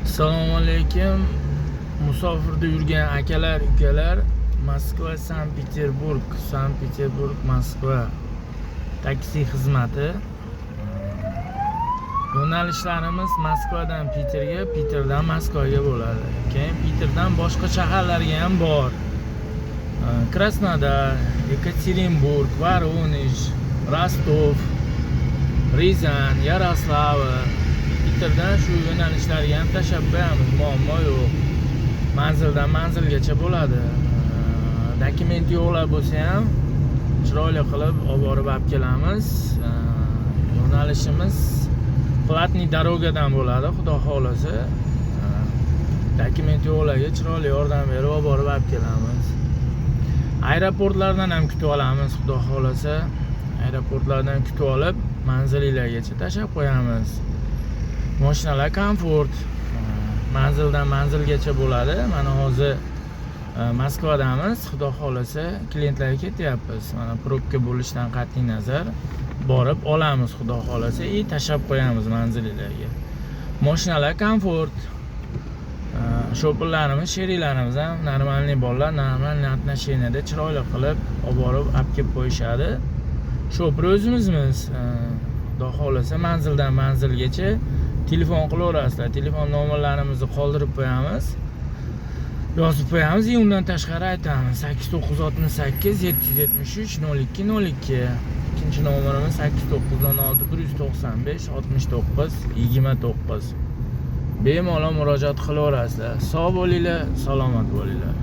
Assalomu alaykum. Musofirda yurgan akalar, ukalar, Moskva, Sankt-Peterburg, Moskva taksi xizmati. Yo'nalishlarimiz Moskvadan Piterga, Piterdan Moskvaga bo'ladi. Keyin Piterdan boshqa shaharlarga ham bor. Krasnodar, Yekaterinburg, Voronezh, Rostov, Rizan, Yaroslavl. Piterdan shu yo'nalishlarga ham tashlab qo'yamiz, muammo yo'q. Manzildan manzilgacha bo'ladi. Dokument yo'qlar bo'lsa ham chiroyli qilib olib borib olib kelamiz. Yo'nalishimiz Platniy darogadan bo'ladi, xudo xolasa. Dokument yo'qlarga chiroyli yordam berib olib borib olib kelamiz. Aeroportlardan ham kutib olamiz, xudo xolasa. Aeroportlardan kutib olib manzillargacha tashlab qo'yamiz. Mashinalar komfort. Manzildan manzilgacha bo'ladi. Mana hozir Moskvadamiz, xudo xolasa klientlarga ketyapmiz. Mana probka bo'lishidan qat'iy nazar borib olamiz, xudo xolasa, tashlab qo'yamiz manzillarga. Mashinalar komfort. Shoferlarimiz, sheriklarimiz ham normalniy bolalar, normalniy atnosheniyada chiroyli qilib olib borib olib kelib qo'yishadi. Shofer o'zimizmiz. Xudo xolasa manzildan manzilgacha telefon qilaverasizlar. Telefon nomerlarimizni qoldirib qo'yamiz. Yozib qo'yamiz. Undan tashqari aytamiz. 8968 773 0202. Ikkinchi nomerimiz 8916 195 69 29. Bemalol murojaat qilaverasizlar. Sog' bo'linglar, salomat bo'linglar.